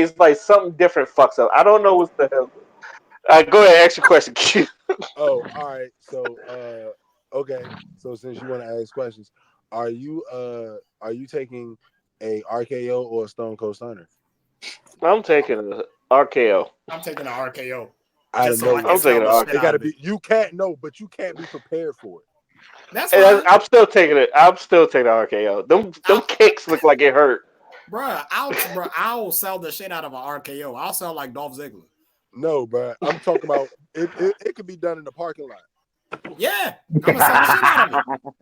it's like something different fucks up. I don't know what's the hell. Go ahead, ask your question, Q. Oh, all right. So, okay. So since you want to ask questions, are you taking a RKO or a Stone Cold Stunner? I'm taking a RKO. I'm taking an RKO Out just of so I can I'm nowhere. taking sell an the shit It RKO. out gotta of it. be you can't know, but you can't be prepared for it. That's And fine. I'm still taking it. I'm still taking the RKO. Them I'll, kicks look like it hurt. I'll sell the shit out of an RKO. I'll sell like Dolph Ziggler. No, bro. I'm talking about it could be done in the parking lot. Yeah, I'm gonna sell the shit out of it.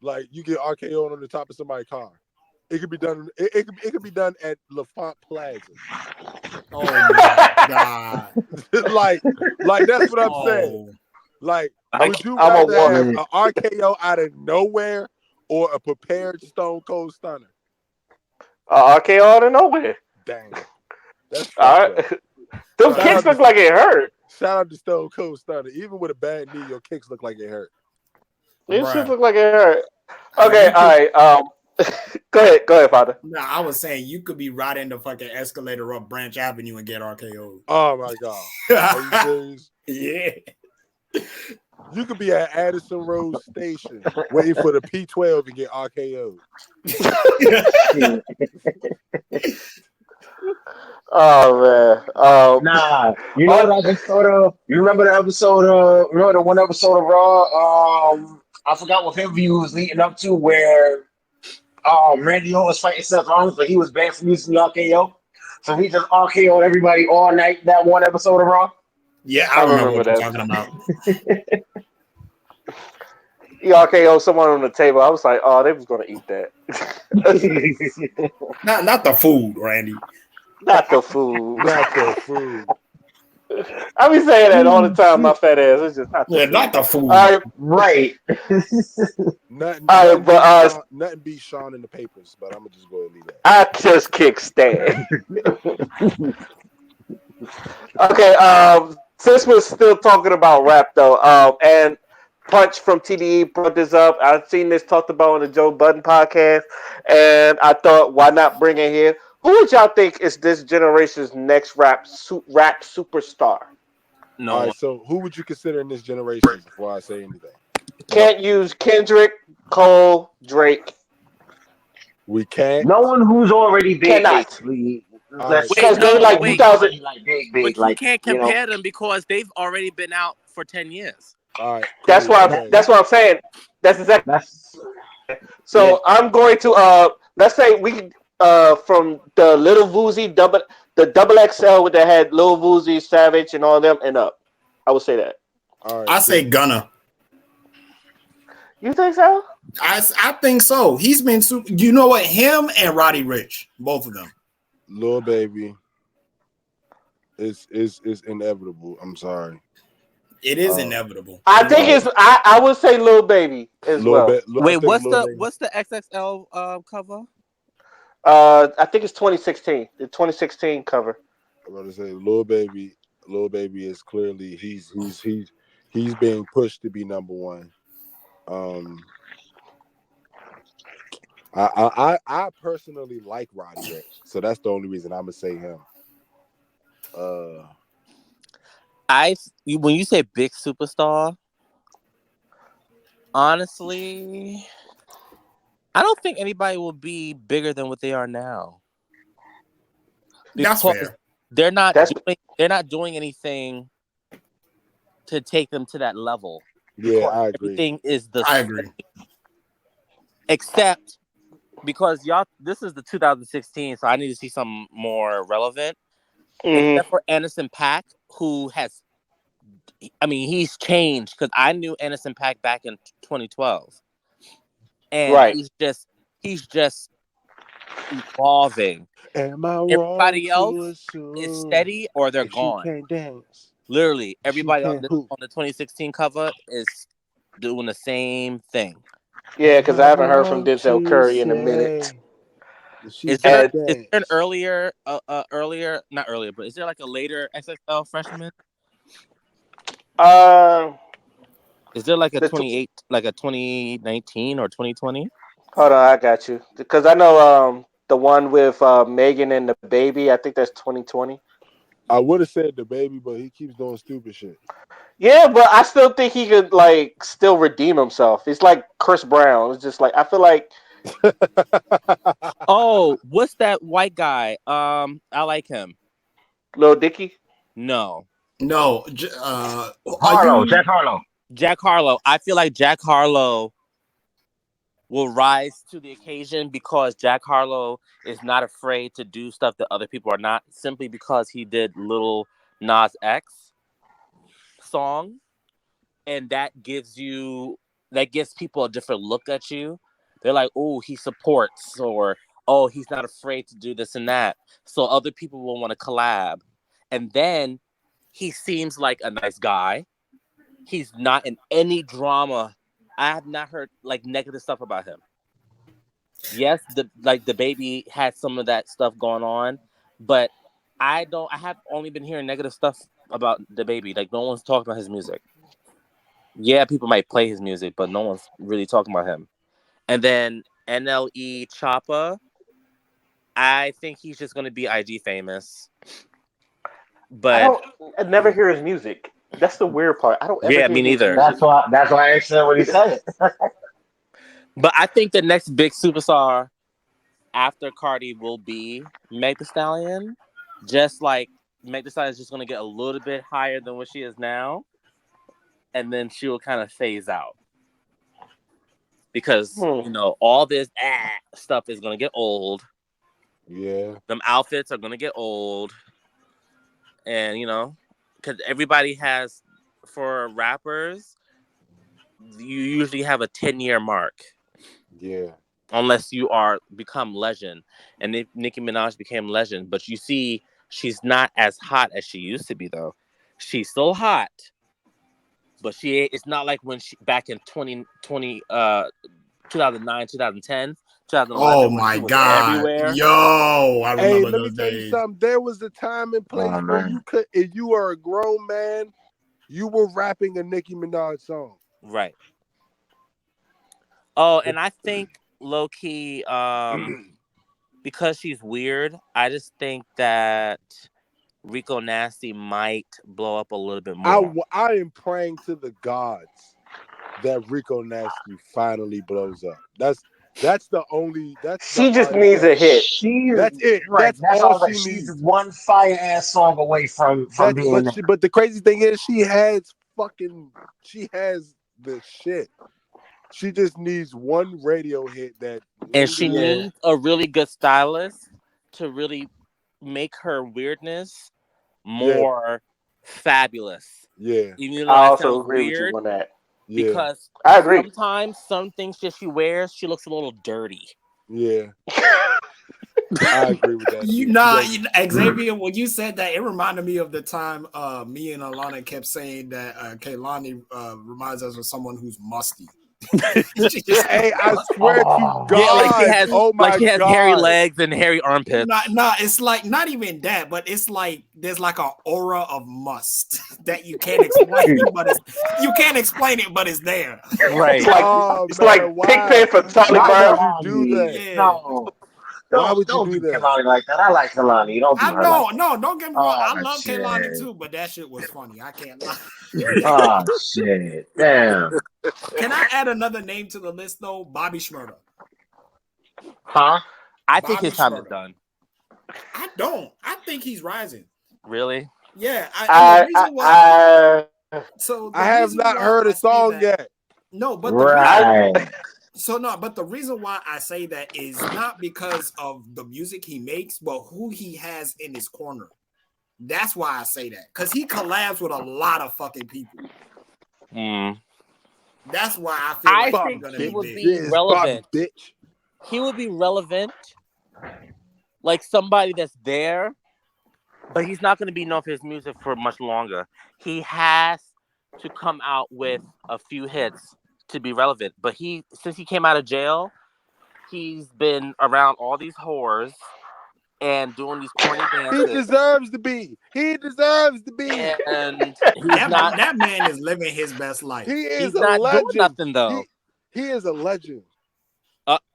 Like you get RKO on the top of somebody's car. It could be done. It could be done at LaFont Plaza. Oh my god. like, that's what I'm saying. Oh, Like, I, would you I'm a rather walk. have an RKO out of nowhere or a prepared Stone Cold Stunner? RKO out of nowhere. Dang, that's All fucked right. up. Them bro. Shout kicks out to look like it hurt. shout out to Stone Cold Stunner. Even with a bad knee, your kicks look like it hurt. These shit Bruh. look like it hurt. Okay, You all could right. Go ahead, Father. Nah, I was saying you could be riding the fucking escalator up Branch Avenue and get RKO. Oh my god, are you serious? Yeah. You could be at Addison Road Station waiting for the P12 and get RKO. Oh man. Nah, you know On, that episode of. You remember the episode of? Remember the one episode of Raw? I forgot what pay-per-view he was leading up to, where Randy Orton was fighting Seth Rollins, but he was banned from using the RKO. So he just RKO'd everybody all night. That one episode of Raw. Yeah, I I remember remember what you're that. talking about. He RKO someone on the table. I was like, oh, they was gonna eat that. Not the food, Randy. Not the food. Not the food. I be saying that all the time. My fat ass. It's just not the Yeah, food. not the food. All right, Right. Nothing, all right, nothing beats but Sean, nothing beats Sean in the papers, but I'm gonna just go ahead and leave that. I just kick Stan. Okay, since we're still talking about rap though, and Punch from TDE brought this up. I've seen this talked about on the Joe Budden podcast, and I thought, why not bring it here? Who would y'all think is this generation's next rap superstar? All No. right, so who would you consider in this generation before I say anything? No. Can't use Kendrick, Cole, Drake. We can't. No one who's already big, Cannot. basically. All right, Let's Wait, Because say they no, like someone who's wait. 2000. already like big, But you like can't compare them because they've already been out for 10 years. all right, That's cool. what that. Okay, that's what I'm saying. That's exactly. That's yeah. So I'm going to let's say we from the Little Voozy double XL with the head Lil Voozy, Savage, and all them and up. I would say that. all right. I So say Gunna. You think so? I think so. He's been super. You know what? Him and Roddy Rich, both of them. Lil Baby is inevitable. I'm sorry. It is Uh, inevitable. I It think really it's is. I would say Lil Baby as well. I Wait, think Lil Baby. what's the XXL cover? I think it's 2016. The 2016 cover. I'm about to say Lil Baby. Lil Baby is clearly he's being pushed to be number one. Um, I personally like Roddy Ricch, so that's the only reason I'm gonna say him. When you say big superstar, honestly, I don't think anybody will be bigger than what they are now That's because fair. they're not That's doing anything to take them to that level. Yeah, Because I agree. everything is the I same, agree. except because y'all. This is the 2016, so I need to see something more relevant. Except for Anderson .Paak, who has, I mean, he's changed because I knew Anderson .Paak back in 2012, and right. he's just evolving. Am I wrong Everybody to else is assume steady or they're if she gone. can't dance, Literally, she everybody can't hoop? on the 2016 cover is doing the same thing. Yeah, Am because I I haven't heard from wrong Denzel to Curry in a minute. say that she can Is there an dance? earlier, not earlier, but is there like a later XXL freshman? Uh, Is there like a the 2019 or 2020? hold on, I got you because I know The one with Megan and the baby. I think that's 2020. I would have said the baby, but he keeps doing stupid shit. Yeah, but I still think he could like still redeem himself. It's like Chris Brown. It's just like I feel like Oh, what's that white guy? I like him. Lil Dicky. No, No, are Harlow, you? Jack Harlow. Jack Harlow. I feel like Jack Harlow will rise to the occasion because Jack Harlow is not afraid to do stuff that other people are not, simply because he did Little Nas X song, and that gives people a different look at you. They're like, oh, he supports, or oh, he's not afraid to do this and that. So other people will want to collab. And then he seems like a nice guy. He's not in any drama. I have not heard like negative stuff about him. Yes, the baby had some of that stuff going on, but I have only been hearing negative stuff about the baby. Like no one's talking about his music. Yeah, people might play his music, but no one's really talking about him. And then NLE Choppa, I think he's just gonna be IG famous. But I never hear his music. That's the weird part. I don't ever yeah, hear me his neither. music. That's why I said what he said. But I think the next big superstar after Cardi will be Meg Thee Stallion. Just like Meg Thee Stallion is just gonna get a little bit higher than what she is now, and then she will kind of phase out because all this stuff is gonna get old. Yeah. Them outfits are gonna get old, and because everybody has, for rappers, you usually have a 10-year mark. Yeah. Unless you are become legend. And if Nicki Minaj became legend, but you see, she's not as hot as she used to be, though. She's still hot, but it's not like when she back in 2020, 2009, 2010, Oh 2011, when she my was God, everywhere. yo! I Hey, remember let me those tell you days. something. There was a time and place Oh, where man. if you were a grown man, you were rapping a Nicki Minaj song. Right. Oh, and I think low key, because she's weird, I just think that Rico Nasty might blow up a little bit more. I am praying to the gods that Rico Nasty finally blows up. That's the She just artist needs that a hit. She's that's it. right. That's That's all all. That she she's needs. one fire ass song away from That's being there. but the crazy thing is she has the shit. She just needs one radio hit that And she lingers. Yeah. needs a really good stylist to really make her weirdness Yeah, more fabulous. yeah, Even though I that also sounds agree with you weird, on that. yeah, because I agree. sometimes some things that she wears, she looks a little dirty. yeah. I agree with that You too. She not does. Xavier. When you said that, it reminded me of the time me and Alana kept saying that Kaylani reminds us of someone who's musty. She just Hey, I swear to Oh, Yeah, God. Oh my she has hairy God. legs and hairy armpits. not. It's like not even that, but it's like there's like an aura of must that you can't explain, but you can't explain it, but it's there. It's Right. like Oh it's man, like why? Pigpen for Charlie Why would Brown. you do Kalani. that? Yeah. No. Why would you Don't do do that? Kalani like that. I like Kalani. Don't do I her like know, that. no, don't get me wrong. Oh I love Kaylani shit. too, but that shit was funny. I can't lie. Oh shit. Damn. Can I add another name to the list though? Bobby Shmurda. Huh? I think Bobby his time is Shmurda. done. I don't. I think he's rising. Really? Yeah, and the reason why. So I the have reason not why heard I a say song that. yet. No, but the reason. Right. But the reason why I say that is not because of the music he makes, but who he has in his corner. That's why I say that, because he collabs with a lot of fucking people. Mm. That's why I feel I like he's think gonna he be would big. be This Bobby relevant. bitch. He would be relevant, like somebody that's there, but he's not going to be known for his music for much longer. He has to come out with a few hits to be relevant. But since he came out of jail, he's been around all these whores and doing these corny He dances. deserves to be. He deserves to be. And he's not. That man is living his best life. He is He's a not doing legend. nothing though. He is a legend.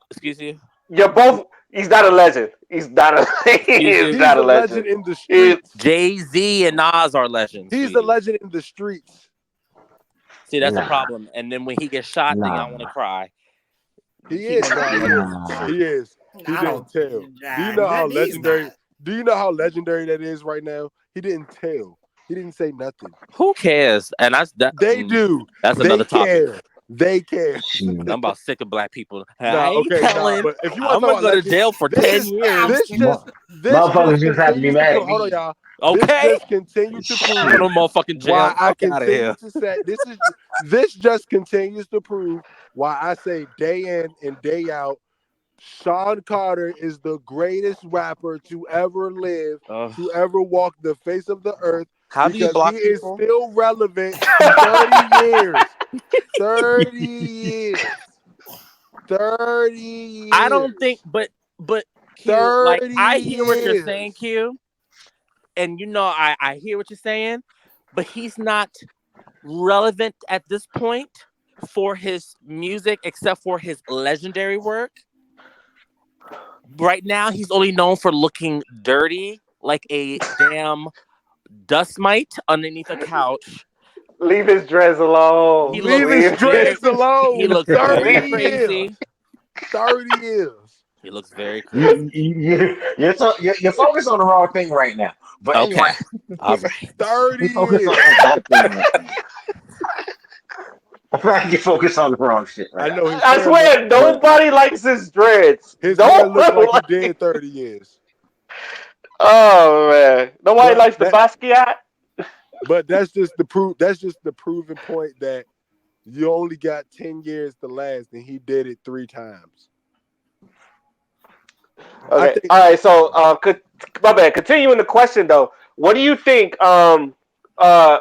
Excuse you. You're both He's not a legend. He's not a. Excuse He's you. He's not a a legend legend. in the He, streets. Jay-Z and Nas are legends, He's a sweetie. legend in the streets. See, that's the Nah, problem. And then when he gets shot, then nah, y'all want to cry. He He is. gonna Nah, be he a is. nah. He is. He I didn't don't. tell. Do you Nah, know how he's legendary? not. Do you know how legendary that is right now? He didn't tell. He didn't say nothing. Who cares? And They do. that's They another topic. care. They care. I'm Shit. about sick of black people. Nah, I ain't okay, nah. telling. But if you want I'm to talk gonna about go to legend, jail for this 10 is I'm years. this sick. just Mo- this just Motherfuckers just have to be continues to mad prove. at Hold on, me. y'all. This Okay? just continues to Go to prove Shit. motherfucking jail. why I Fuck out of continue here. to say this just continues to prove why I say day in and day out Sean Carter is the greatest rapper to ever live, Ugh. to ever walk the face of the earth, How do you because he block is people? still relevant 30 years. 30 years. 30 I don't think, years. but Q, like 30 I hear what you're saying, years. Q, and I hear what you're saying, but he's not relevant at this point for his music, except for his legendary work. Right now, he's only known for looking dirty, like a damn dust mite underneath a couch. leave his dreads He alone. Leave looks his Leave very, dreads his. he alone. looks 30 very years. crazy. 30 years. He looks very You, crazy. you're focused on the wrong thing right now. But Okay, anyway, all right. 30 you focus on years. the wrong thing right now. I feel like you focus on the wrong shit right I now. know his I hair look swear, nobody likes his dreads. his hair No look one like he likes. did 30 years. Oh man, nobody But likes the that Basquiat. but that's just the proven point that you only got 10 years to last and he did it 3 times. I Okay, think all right. So, my bad. Continuing the question though, what do you think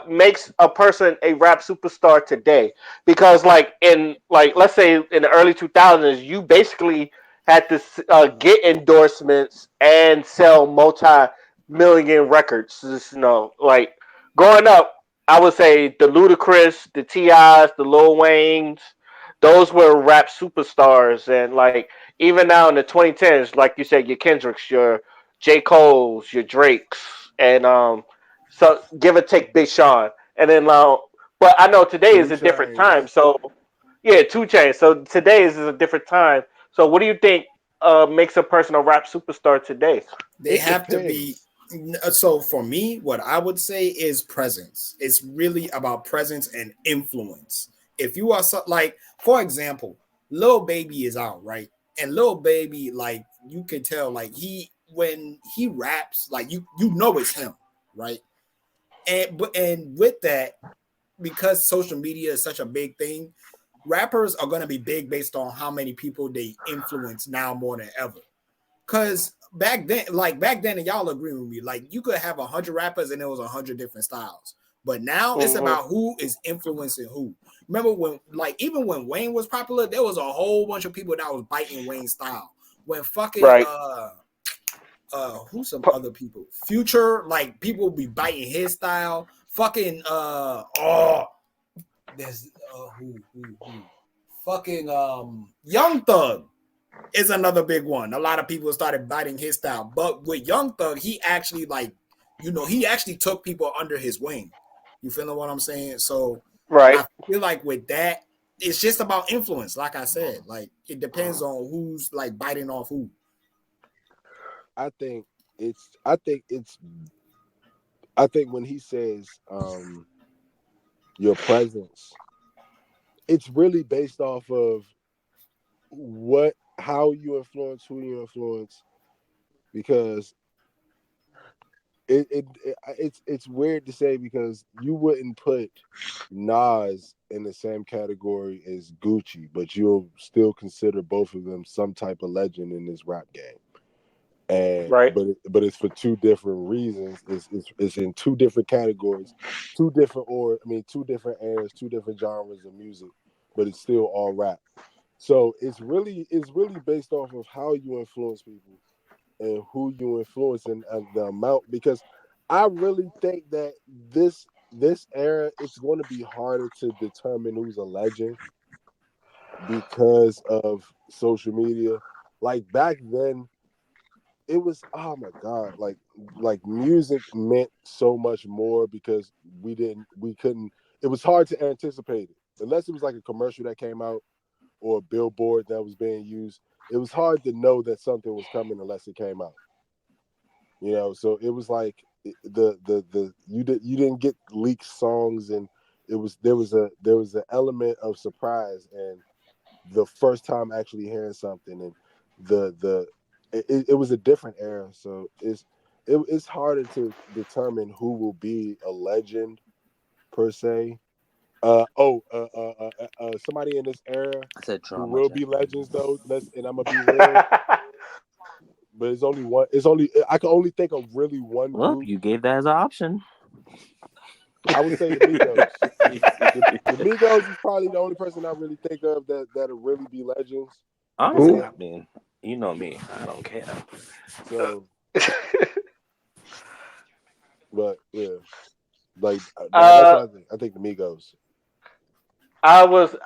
makes a person a rap superstar today? Because let's say in the early 2000s, you basically had to get endorsements and sell multi-million records. Just, like growing up, I would say the Ludacris, the Ti's, the Lil Waynes, those were rap superstars, and like even now in the 2010s, like you said, your Kendricks, your J. Cole's, your Drake's, and so give or take Big Sean, and then but I know today is 2 a different chains. time. So yeah, 2 Chainz. So today is a different time. So what do you think makes a person a rap superstar today? They It have to be. depends. So for me, what I would say is presence. It's really about presence and influence. If you are like, for example, Lil Baby is out, right? And Lil Baby, like you can tell, like when he raps, like you know it's him, right? And with that, because social media is such a big thing, rappers are gonna be big based on how many people they influence now more than ever. Cause back then, and y'all agree with me, like you could have 100 rappers and there was 100 different styles. But now it's Hmm. about who is influencing who. Remember when, like, even when Wayne was popular, there was a whole bunch of people that was biting Wayne's style. When fucking Right. who's some other people? Future, like people be biting his style. Fucking there's who? Fucking Young Thug is another big one. A lot of people started biting his style, but with Young Thug, he actually he actually took people under his wing. You feel what I'm saying? So Right. I feel like with that, it's just about influence. Like I said, like it depends on who's like biting off who. I think it's I think it's I think when he says your presence, it's really based off of how you influence, who you influence, because it's weird to say because you wouldn't put Nas in the same category as Gucci, but you'll still consider both of them some type of legend in this rap game. And Right. but it's for two different reasons. It's in two different categories, two different eras, two different genres of music, but it's still all rap. So it's really based off of how you influence people and who you influence and the amount, because I really think that this era it's going to be harder to determine who's a legend because of social media. Like back then, it was, oh my god, like music meant so much more because we couldn't. It was hard to anticipate it unless it was like a commercial that came out or a billboard that was being used. It was hard to know that something was coming unless it came out. So it was like you didn't get leaked songs, and there was an element of surprise and the first time actually hearing something, and it was a different era. So it's harder to determine who will be a legend per se. Somebody in this era I said who drama. will be legends though. And I'm gonna be real, but it's only one. I can only think of really one Well, group. you gave that as an option. I would say the Migos. The Migos is probably the only person I really think of that'll really be legends. Honestly, Who? I mean, you know me. I don't care. So, but yeah, like that's uh, what I think. I think the Migos. I was to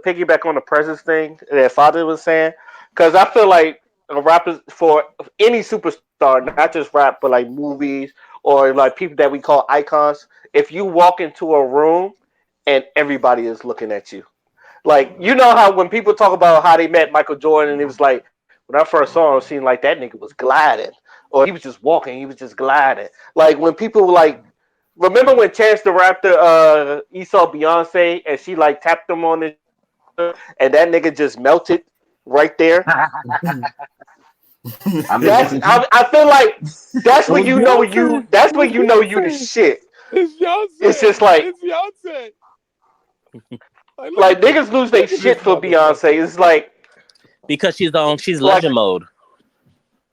piggyback on the presence thing that Father was saying, because I feel like a rapper for any superstar, not just rap, but like movies or like people that we call icons. If you walk into a room and everybody is looking at you, like you know how when people talk about how they met Michael Jordan, and it was like when I first saw him, it seemed like that nigga was gliding, or he was just walking, he was just gliding. Like when people like remember when Chance the Raptor he saw Beyonce and she like tapped him on his shoulder and that nigga just melted right there. I mean, That's listen, he, I feel like that's It when was you know Beyonce. that's It when was you know you the Beyonce. shit. It's It's Beyonce. just like It's Beyonce. Like like niggas lose their look at this shit for Beyonce. motherfucker. It's like Because she's like legend mode.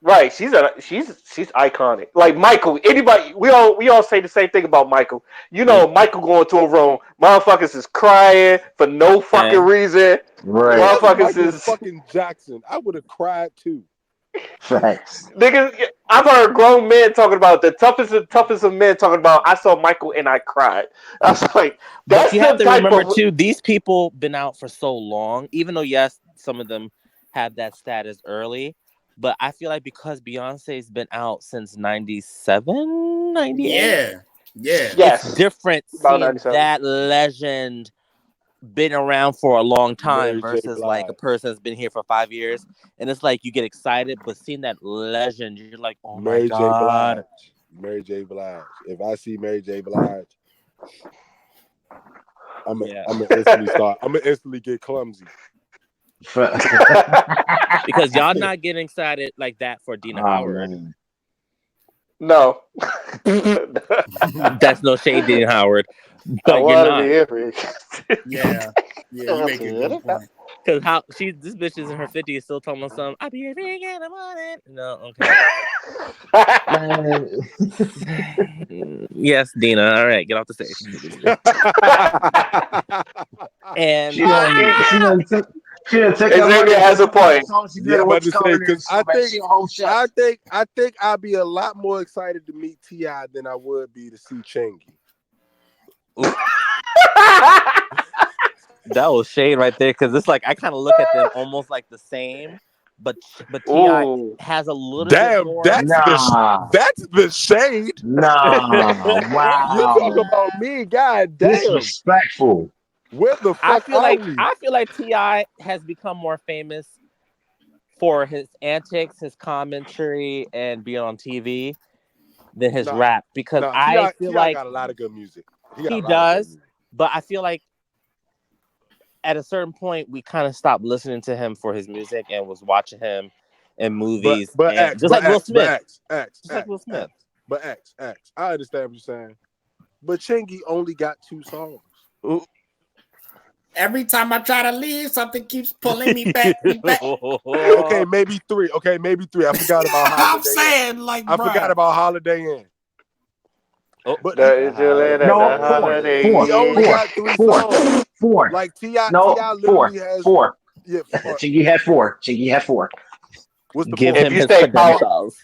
right, she's iconic. Like Michael, anybody we all say the same thing about Michael. You know, Michael going to a room, motherfuckers is crying for no fucking Okay. reason. If right. that's Motherfuckers Michael is fucking Jackson, I would have cried too. Facts. niggas. I've heard grown men talking about the toughest of men talking about. I saw Michael and I cried. I was like, But that's you have the to type remember of too, these people been out for so long, even though yes, some of them have that status early. But I feel like because Beyonce's been out since 97, 98, Yeah, yeah. it's yes, different about seeing 97. that legend been around for a long time Mary J. versus like a Blige. person that's been here for 5 years. And it's like you get excited, but seeing that legend, you're like, oh my Mary J. God. Blige. Mary J. Blige. If I see Mary J. Blige, I'm a, Yeah. I'm gonna instantly start. I'm gonna instantly get clumsy. Because y'all not getting excited like that for Dina Oh Howard. man. No, That's no shade, Dina Howard. I But you're wanted to not. hear it. Yeah, yeah, you make a good point. Because this bitch is in her 50s still talking about something. I'll be ring in the morning. No, okay. Man. Yes, Dina. All right, get off the stage. And She done took that money Xavier and has put a that on the point. song. She Yeah, did I'm what about you to call say it in because so man. She a whole chef. I think I'd be a lot more excited to meet T.I. than I would be to see Chingy. that was shade right there because it's like I kind of look at them almost like the same, but Ti Ooh. has a little bit Damn, more. Nah, that's the shade. nah, You talk wow. about me, god damn. Disrespectful. Where the I fuck feel are like we? I feel like Ti has become more famous for his antics, his commentary, and being on TV than his Nah, rap because nah. I feel Ti like got a lot of good music. He got a he lot of good does, music. but I feel like at a certain point we kind of stopped listening to him for his music and was watching him in But movies but and X, just but like Will X, but Smith, X, X, just like X, Will Smith. X. But X. I understand what you're saying. But Chingy only got 2 songs. Ooh. Every time I try to leave, something keeps pulling me back, me back. Okay, maybe 3. Okay, maybe 3. I forgot about I'm Holiday Inn. saying, like, I forgot bruh. about Holiday Inn. Oh, But The he, Israel holiday. and No, the four, he four, holiday. only four, got 3 four, songs. four. Like Ti No, literally has four. yeah. Chingy had four. Chingy had four. What's the Give 4th If him you one? his say power, credentials.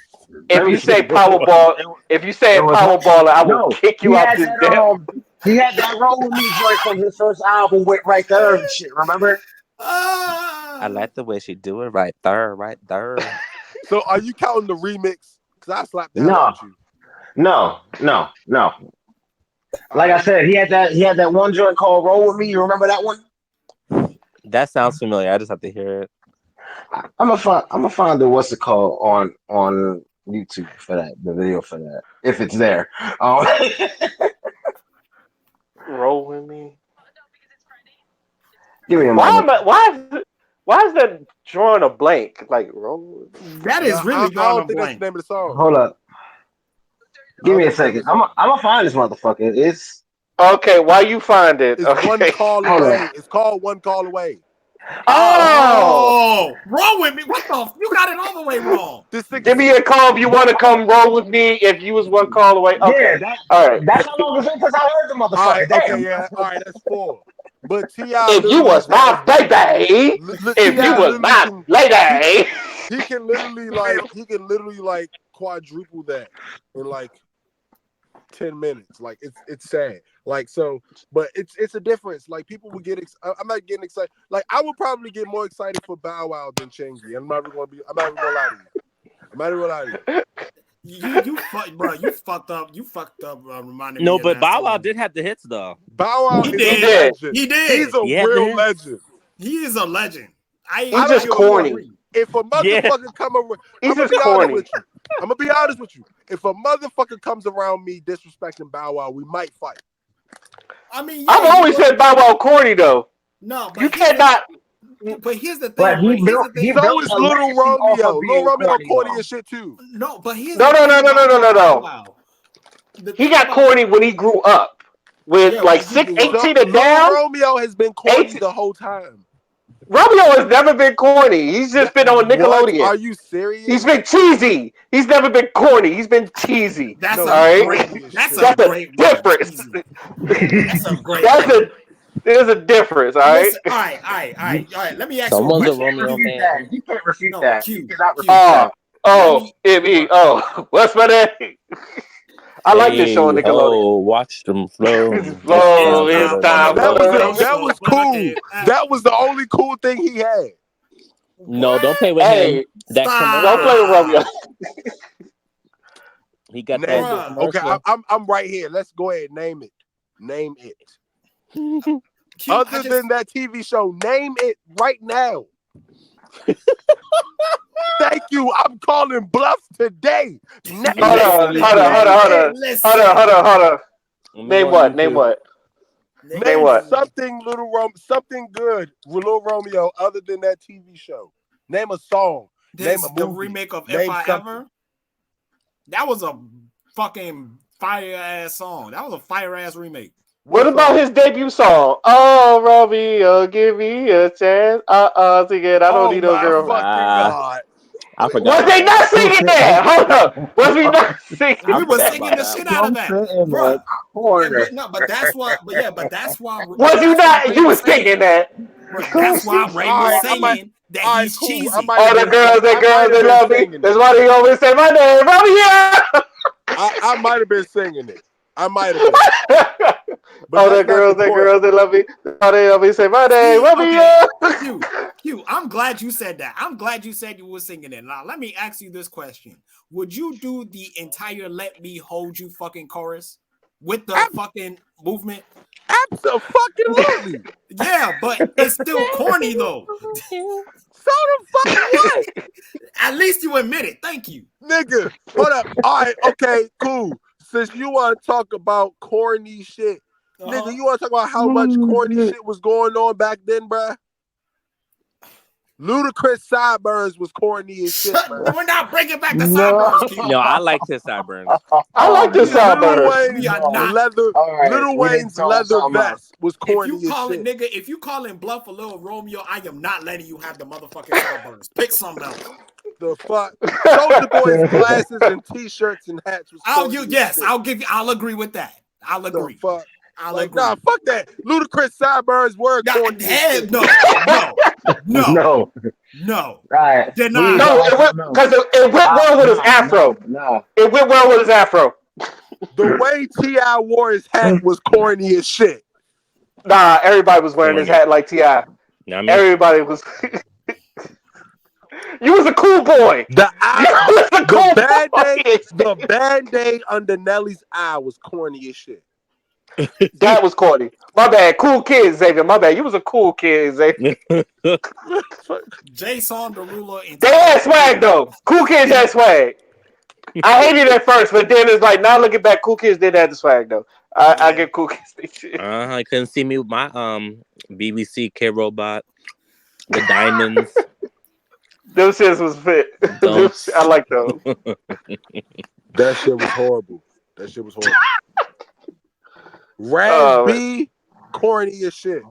if Let you me say see. Powerball, It, if you say it was Powerballer, I will no. kick He you out had this that damn. he had that roll with me joint from his first album with right there and shit. Remember? I Ah. like the way she do it right there, right there. So are you counting the remix? Because I slapped the hell No, out you. no. All Like I right. said, he had that one joint called "Roll with Me." You remember that one? That sounds familiar. I just have to hear it. I'm gonna find the what's it called on YouTube for that, the video for that, if it's there. Um, Roll with me. give me a Why moment. am I, why is that drawing a blank? Like roll with me. That No, is really I drawing a don't think that's the blank. name of the song. Hold up, I give don't me a think that's the name second. of the song. I'm gonna find this motherfucker. It's Okay, why you find it? It's One Okay. Call hold Away. up. It's called One Call Away. Oh, Oh, roll with me. What the? You got it all the way wrong. This give nigga, me a call if you want to come roll with me. If you was one call away. Yeah, Okay. All right. that's how long it's been since I heard the all right, motherfucker. okay, Damn. yeah, all right, that's 4. But Ti If you literally was my has baby. Ti If you was literally my can he lady. he can literally like quadruple that in like 10 minutes. Like it's sad. Like so, but it's a difference. Like people would get I'm not getting excited. Like I would probably get more excited for Bow Wow than Chingy. I'm not even gonna lie to you. I'm not even gonna lie to you. Bro. You fucked up. You fucked up. Reminding No, me of but that Bow Wow song. did have the hits though. Bow Wow He is a He did. did. legend. He He's did. a He had the real hits. legend. He is a legend. I He's don't just give a do fuck. corny. agree. If a Yeah. motherfucker come around, I'm He's gonna just be honest corny. with you. I'm gonna be honest with you. If a motherfucker comes around me disrespecting Bow Wow, we might fight. I mean, I've yeah, he always was. said Bow Wow corny though. No, You but cannot. here's the But thing, right? Here's the he thing. So built is a Little legacy off Romeo. of Little being Romeo corny corny though. as shit too. No, but here's No, the no, thing no, no, no, about no, no, Bow no. Wow. The He thing got about corny when he grew up. With yeah, like when he six, grew up. So 18 and Little down. Romeo has been corny 18, the whole time. Romeo has never been corny. He's just That been on what? Nickelodeon. Are you He's serious? been cheesy. He's never been corny. He's been cheesy. That's No, a All he's right, great. corny as That's shit. a that's a great word. difference. Cheesy. That's a great That's word. a there's a difference. All right. Listen, all right. Let me ask you a Someone's a You question. can't Romeo refute that. fan. You can't refute No, that. You Q, cannot refute Q. Oh, that. Let oh, me. it, oh, what's my name? I like this show on Hey Nickelodeon. ho, watch them flow. It's It's Flow, time for it's time the for the time That for was Romeo the. that show. was But cool. That was the only cool thing he had. No, don't what? play with him. Hey, That don't commercial, play with Romeo. Stop, he got that Name it. bruh. Okay, commercial. I'm right here. Let's go ahead. Name it. Name it. Q. I Other just than that TV show, name it right now. Thank you. I'm calling bluff today. Name Let Hold me go it. on on, hold on, YouTube. hold on, hold on, listen. hold on. Let me go Name on what? Name YouTube. what? Name Name what? something, something good, Little Romeo, other than that TV show. Name a song. Name a The movie. remake of If Name I something. Ever. That was a fucking fire ass song. That was a fire ass remake. What What about song? his debut song? Oh, Romeo, give me a chance. Sing it. I don't Oh need no my girl. fucking Ah, God. I forgot Was about they that. not singing that? Hold up. Was we not singing? I We were forgot singing about the that shit one. out of Don't that, sit in the bruh. corner. But no, but that's why. But yeah, but that's why. Was you That's why not? Ray You was was singing saying, that. bruh. That's why Ray All was right, saying that all right, he's cool. I cheesy. might have All the been girls, I might have they been love me. singing it. That's why they always say my name, Romeo. I might have been singing it. I might have been. But All that's the not the point. girls, they love me. That's why they always say my name, See, okay, Romeo. Q. I'm glad you said that. I'm glad you said you were singing it. Now let me ask you this question: would you do the entire "Let Me Hold You" fucking chorus with the Ab- fucking movement? Absolutely. Yeah, but it's still corny though. So the fuck what? At least you admit it. Thank you. Nigga, hold up. All right, okay, cool. Since you want to talk about corny shit, nigga, you want to talk about how much corny shit was going on back then, bruh? Ludacris sideburns was corny as shit, man. We're not bringing back the No. sideburns, Q. No, I liked his sideburns. I like the We are not. Lil sideburns. We Wayne's are No. not. leather, All right, Lil we need to Wayne's talk leather something else. vest was If you corny as call it, shit. nigga, if you calling bluff a little Romeo, I am not letting you have the motherfucking sideburns. Pick something else. The fuck? Soldier Boy's glasses and t-shirts and hats was corny as shit. I'll agree with that. I'll The agree. fuck? I'll Like, agree. nah, fuck that. Ludacris sideburns were Nah, corny as hell shit. no. No. No. All right, we need to Deny. No, talk it went something else. because it went well with his afro. No. It went well with his afro. The way T.I. wore his hat was corny as shit. Nah, everybody was wearing his Corny. hat like Ti. Not me. Everybody was. You was a cool boy. The cool the band-aid under Nelly's eye was corny as shit. That was corny. My bad. Cool kid, Xavier. My bad. You was a cool kid, Xavier. Jason Derulo and They had swag though. Cool kids had swag. I hated it at first, but then it's like now looking back, cool kids did have the swag though. I get cool kids. I couldn't see me with my BBC K Robot, the diamonds. Those shits was fit. I like those. That shit was horrible. Raz B, corny as shit.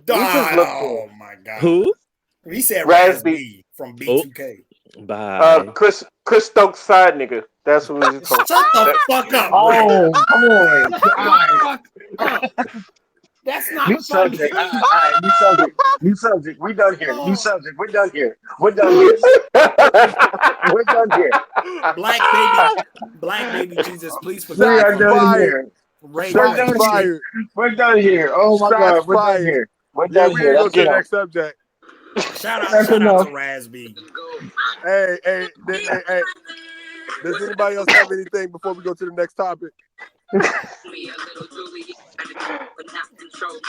Oh my god. Who? He said Raz B from B2K. Bye. Chris Stokes side nigga. That's what we was talking. Shut the fuck up. Oh, come on. That's not New funny. subject. All right, new subject. We done here. New subject. We're done here. We're done here. Black baby Jesus, please We forgive are me. done here. Ray We're Ray. done here. We're done here. Oh my God, we're done here. We're Yeah, done we here. go That's to the enough. next subject. Shout That's out enough. to Raz B. Hey. Does anybody else have anything before we go to the next topic?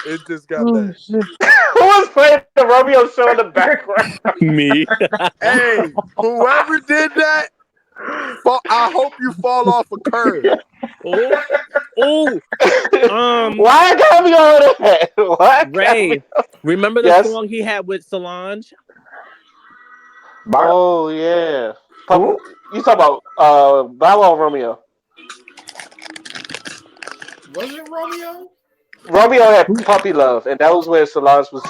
It just got Oh, bad. shit. Who was playing the Romeo show in the background? Me. Hey, whoever did that, I hope you fall off a curb. Oh. Why got me on that? Why Ray, remember the Yes. song he had with Solange? Oh yeah. Who? You talking about Bow Wow Romeo? Was it Romeo? Romeo had Puppy Love, and that was where Solange was.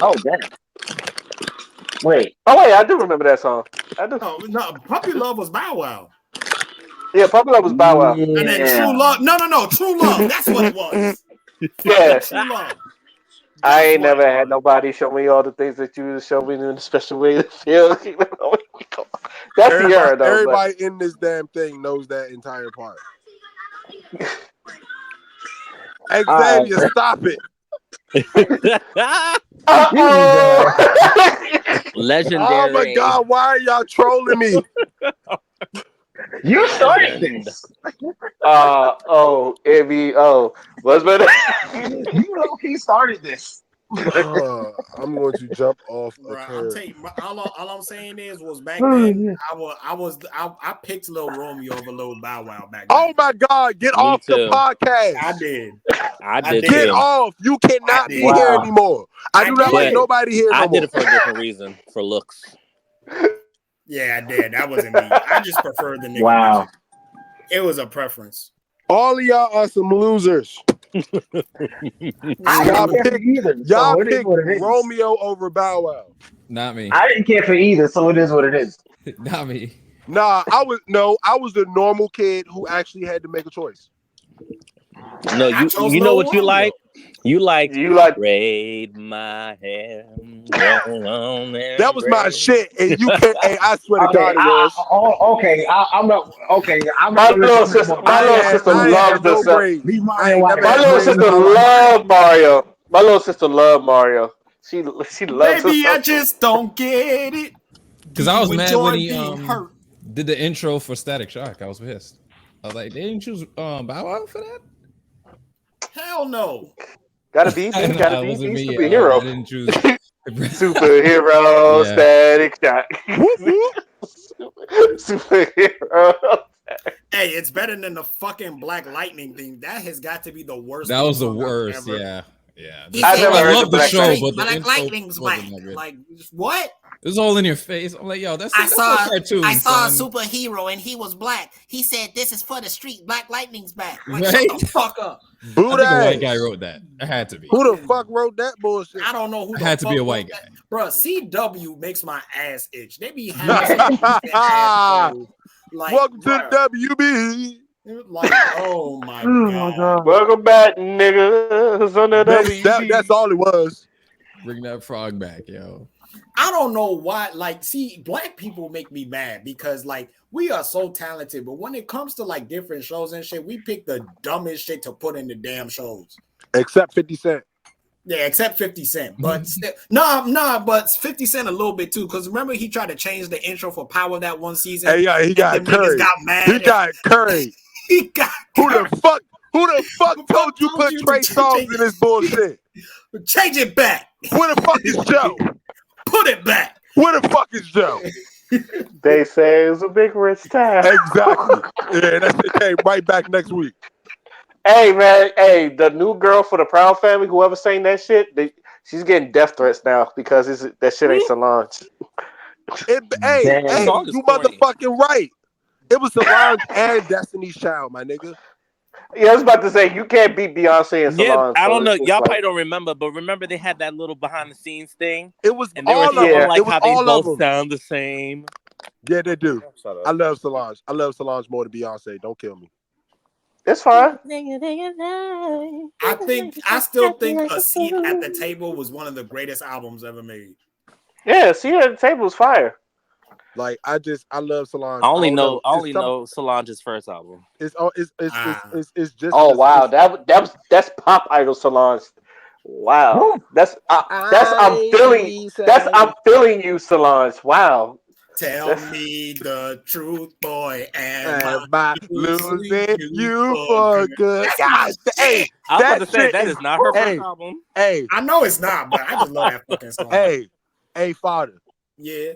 Oh, damn. Wait. Oh wait, I do remember that song. I do. No, Puppy Love was Bow Wow. Yeah, Puppy Love was Bow Wow. And then True Love. No, True Love. That's what it was. Yeah. True Love. I ain't never had nobody show me all the things that you show me in a special way to feel. That's the era, though. Everybody in this damn thing knows that entire part. Xavier, stop it. Legendary. Oh my God, why are y'all trolling me? You started this. MVO. What's better? You know he started this. I'm going to jump off a I'm curb. telling you, all I'm saying is was back then I picked Lil Romeo over Lil Bow Wow back then. Oh my God, get off the podcast. I did. Get off. You cannot be here anymore. I do not like nobody here no more. I did it for a different reason, for looks. Yeah, I did. That wasn't me. I just preferred the nigga. Wow. Music. It was a preference. All of y'all are some losers. Y'all picked Romeo over Bow Wow. Not me. I didn't care for either, so it is what it is. Not me. Nah, I was the normal kid who actually had to make a choice. No, you know what you like? You like braid my hair. That was my shit, and you can't. Hey, I swear to God, it was. I'm not. Okay, My little sister loves this. My little sister loved Mario. My little sister loved Mario. She loves. Baby, I just don't get it. Because I was mad when he did the intro for Static Shock. I was pissed. I was like, they didn't choose Bow Wow for that? Hell no. Gotta be superhero. I didn't choose superhero. Static Shock. Superhero. Hey, it's better than the fucking Black Lightning thing. That has got to be the worst. That was the worst. Yeah. I love the show, but the Black Lightning's back. Like what? It was all in your face. I'm like, yo, I saw cartoon, a superhero and he was black. He said, "This is for the street. Black Lightning's back." Like, shut the fuck up. I think a white guy wrote that. It had to be. Who the fuck wrote that bullshit? I don't know who. It had to be a white guy. Bro, CW makes my ass itch. They be having like, welcome to the WB. Like, oh my god. Welcome back, niggas. On the WB. That's all it was. Bring that frog back, yo. I don't know why. Like, see, black people make me mad because, like, we are so talented, but when it comes to like different shows and shit, we pick the dumbest shit to put in the damn shows. Except 50 Cent. Yeah, except 50 Cent. But still, no, but 50 Cent a little bit too. Because remember, he tried to change the intro for Power that one season. Hey, yeah, he got them curried. niggas got mad. He got curried. He got Who curried. the fuck told you put Trey Songz in this bullshit? Change it back. Where the fuck is Joe? Put it back. Where the fuck is Joe? They say it was a big rich town. Exactly. Yeah, that shit came right back next week. Hey man, hey, the new girl for the Proud Family, whoever sang that shit, she's getting death threats now because that shit ain't Solange. Hey, you motherfucking right. It was Solange and Destiny's Child, my nigga. Yeah, I was about to say you can't beat Beyonce and Solange. Yeah, I don't know. Y'all like, probably don't remember, but remember they had that little behind the scenes thing. It was and they all were of them. like It was how they all of both them. sound the same. Yeah, they do. I love Solange. I love Solange more than Beyonce. Don't kill me. It's fine. I still think A Seat at the Table was one of the greatest albums ever made. Yeah, Seat at the Table was fire. Like I love Solange. I only know Solange's first album. It's just. Oh wow, that's Pop Idol Solange. Wow, that's I'm feeling you, Solange. Wow. Tell me the truth, boy, am I losing you for good? God, hey, I was about to say that is not her first album. Hey, I know it's not, but I just love that fucking song. Hey, father. Yeah.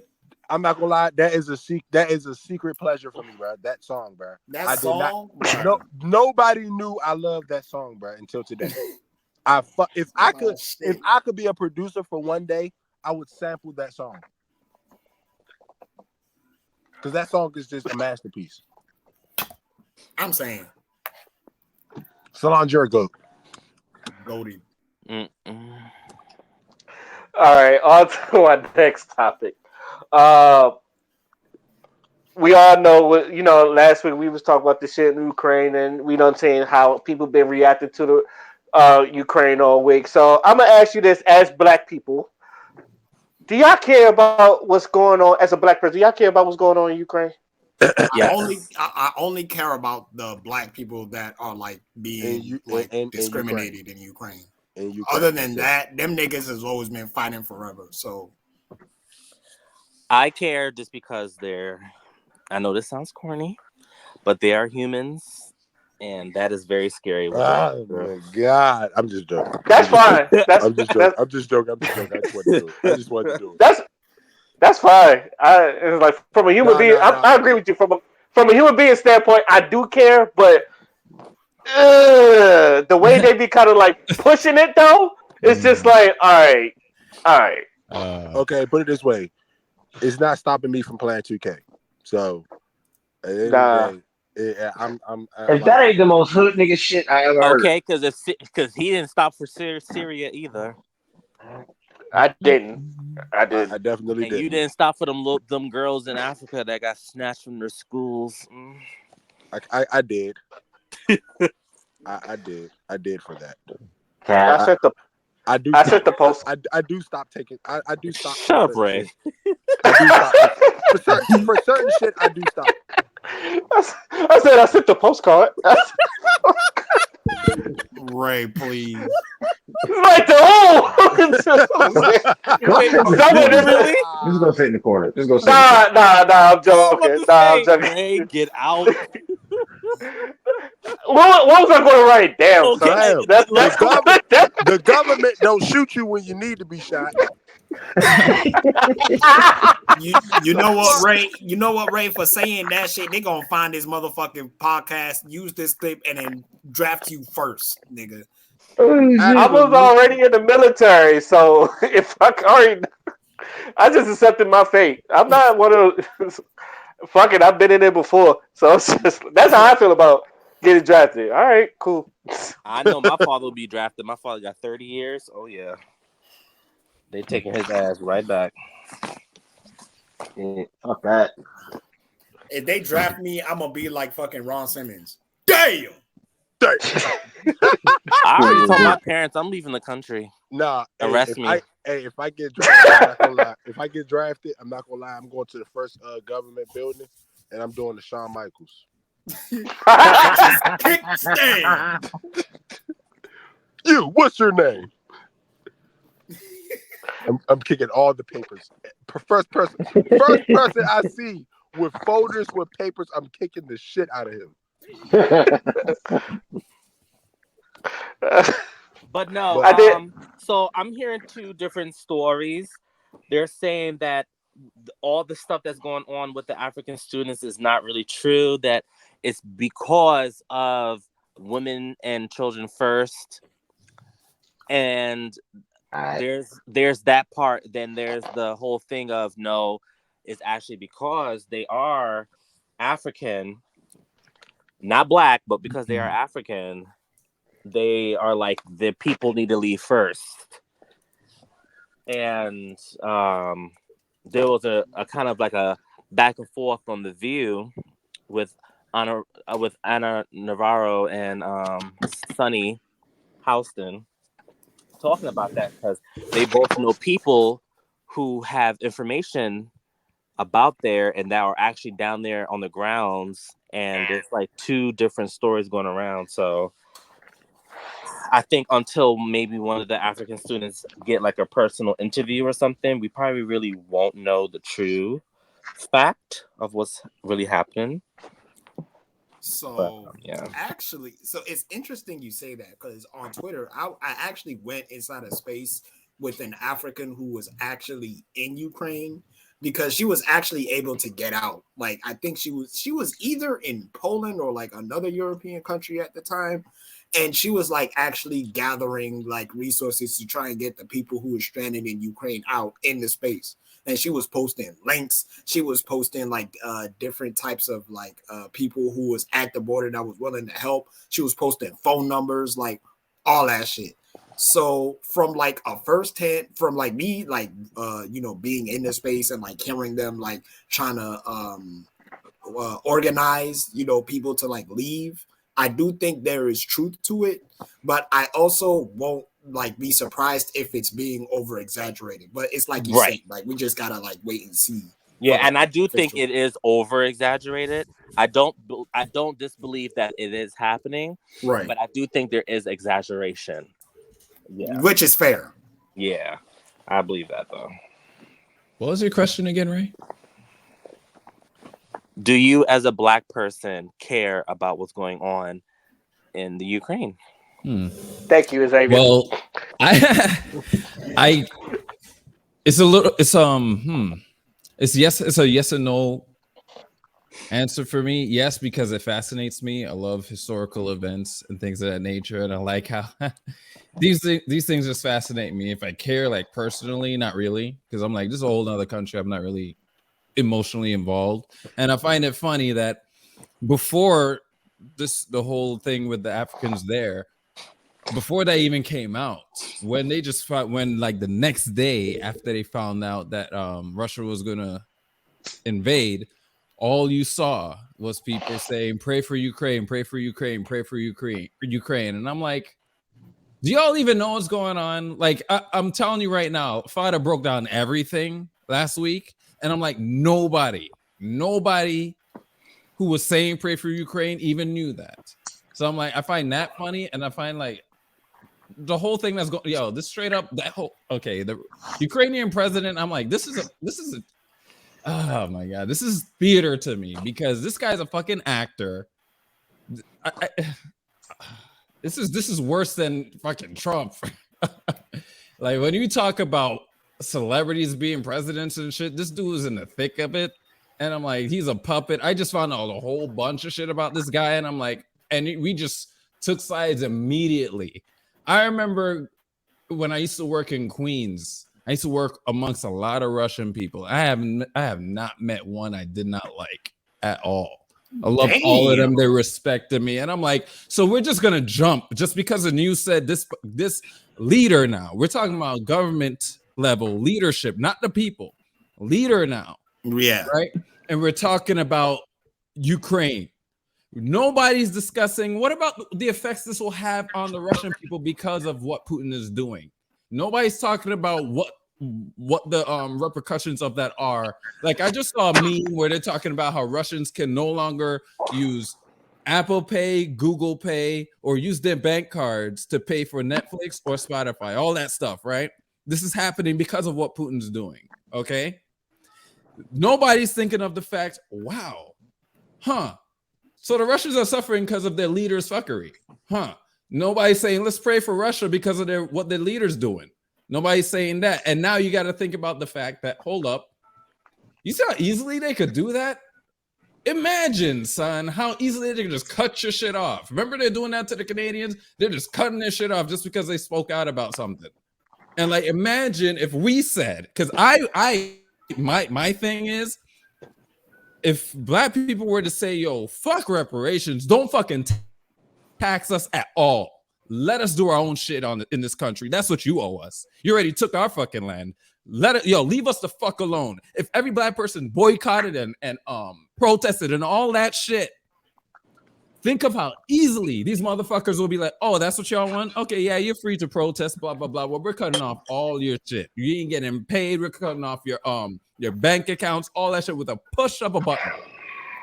I'm not gonna lie. That is a secret pleasure for me, bro. That song, bro. Nobody knew I loved that song, bro, until today. If I could be a producer for one day, I would sample that song because that song is just a masterpiece. I'm saying, Solange, you're a goat. Goaty. All right, on to our next topic. We all know what last week we was talking about the shit in Ukraine, and we done saying how people been reacting to the Ukraine all week. So I'm gonna ask you this: as Black people, do y'all care about what's going on? As a Black person, do y'all care about what's going on in Ukraine? I only care about the Black people that are like being discriminated in Ukraine. Other than that, them niggas has always been fighting forever. So I care just because I know this sounds corny, but they are humans, and that is very scary. Oh my God, I'm just joking. That's fine. I'm just joking. I just wanted to do it. That's fine. It's like from a human being, I agree with you. From a human being standpoint, I do care, but the way they be kind of like pushing it though, it's just like, all right. Okay, put it this way: it's not stopping me from playing 2K. So, at the end of the day, if that ain't the most hood nigga shit I ever heard. Okay, because he didn't stop for Syria either. I didn't. I did. I definitely and did. You didn't stop for them girls in Africa that got snatched from their schools. I did. I did. I did for that. I sent the post. I do stop taking. I do stop. Shut up, Ray. I do stop for certain shit. I do stop. I said I sent the postcard. Ray, please. Like the Really? Just go sit in the corner. Just go sit. Nah, I'm joking. I'm joking. Ray, get out. What was I going to write? Damn, okay. The government don't shoot you when you need to be shot. You know what, Ray? You know what, Ray? For saying that shit, they gonna find this motherfucking podcast, use this clip, and then draft you first, nigga. I was already in the military, so if I just accepted my fate. I'm not one of fuck it. I've been in it before, so it's just that's how I feel about getting drafted. All right, cool. I know my father will be drafted. My father got 30 years. Oh yeah, they taking his ass right back. Yeah, fuck that. If they draft me, I'm gonna be like fucking Ron Simmons. Damn. I already told my parents I'm leaving the country. Nah, arrest me. If I get drafted, I'm not gonna lie. If I get drafted, I'm not gonna lie. I'm going to the first government building, and I'm doing the Shawn Michaels. Kickstand. You, what's your name? I'm kicking all the papers. First person I see with folders with papers, I'm kicking the shit out of him. But no, But I did. so I'm hearing two different stories. They're saying that all the stuff that's going on with the African students is not really true, that it's because of women and children first. And Alright. there's that part. Then there's the whole thing of no, it's actually because they are African, not black, but because they are African, they are like the people need to leave first. And there was a kind of like a back and forth on the View with Anna Navarro and Sunny Houston talking about that, because they both know people who have information about there and that are actually down there on the grounds, and there's like two different stories going around. So I think until maybe one of the African students get like a personal interview or something, we probably really won't know the true fact of what's really happening. So Yeah. actually, so it's interesting you say that, because on Twitter, I actually went inside a space with an African who was actually in Ukraine, because she was actually able to get out. Like, I think she was either in Poland or like another European country at the time. And she was like actually gathering like resources to try and get the people who were stranded in Ukraine out in the space. And she was posting links. She was posting like different types of like people who was at the border that was willing to help. She was posting phone numbers, like all that shit. So from like a first hand, from like me, like being in the space and like hearing them like trying to organize, people to like leave. I do think there is truth to it, but I also won't like be surprised if it's being over exaggerated. But it's like you Right. said, like we just gotta like wait and see. Yeah, and I do think it is over exaggerated. I don't disbelieve that it is happening, right? But I do think there is exaggeration. Yeah, which is fair. Yeah, I believe that though. What was your question again, Ray? Do you, as a black person, care about what's going on in the Ukraine? Thank you, Xavier. Well, I it's a little it's a yes and no answer for me. Yes, because it fascinates me. I love historical events and things of that nature, and I like how these things just fascinate me. If I care, like personally, not really, because I'm like, this is a whole other country. I'm not really emotionally involved, and I find it funny that before the whole thing with the Africans there, before that even came out, when they just when like the next day after they found out that Russia was gonna invade, all you saw was people saying, "Pray for Ukraine, pray for Ukraine, pray for Ukraine," and I'm like, do y'all even know what's going on? Like, I'm telling you right now, Fada broke down everything last week, and I'm like, nobody who was saying pray for Ukraine even knew that. So I'm like, I find that funny, and I find like the whole thing that's going, this straight up, that whole, the Ukrainian president, I'm like, this is a oh my god, this is theater to me, because this guy's a fucking actor. This is worse than fucking Trump. Like, when you talk about celebrities being presidents and shit, this dude is in the thick of it, and I'm like, he's a puppet. I just found out a whole bunch of shit about this guy, and I'm like, and we just took sides immediately. I remember when I used to work in Queens, I used to work amongst a lot of Russian people. I have not met one I did not like at all. I love all of them. They respected me. And I'm like, so we're just going to jump just because the news said this leader now. We're talking about government level leadership, not the people. Leader now. Yeah. Right? And we're talking about Ukraine. Nobody's discussing what about the effects this will have on the Russian people because of what Putin is doing. Nobody's talking about what the repercussions of that are. Like, I just saw a meme where they're talking about how Russians can no longer use Apple Pay, Google Pay, or use their bank cards to pay for Netflix or Spotify, all that stuff, right? This is happening because of what Putin's doing. Okay. Nobody's thinking of the fact, wow, huh? So the Russians are suffering because of their leaders' fuckery, huh? Nobody's saying let's pray for Russia because of what their leaders doing. Nobody's saying that. And now you got to think about the fact that, hold up, you see how easily they could do that? Imagine, son, how easily they can just cut your shit off. Remember they're doing that to the Canadians? They're just cutting their shit off just because they spoke out about something. And like, imagine if we said, because my thing is, if black people were to say, yo, fuck reparations, don't fucking tax us at all. Let us do our own shit in this country. That's what you owe us. You already took our fucking land. Leave us the fuck alone. If every black person boycotted and protested and all that shit, think of how easily these motherfuckers will be like, oh, that's what y'all want? Okay, yeah, you're free to protest, blah, blah, blah. Well, we're cutting off all your shit. You ain't getting paid. We're cutting off your bank accounts, all that shit with a push of a button.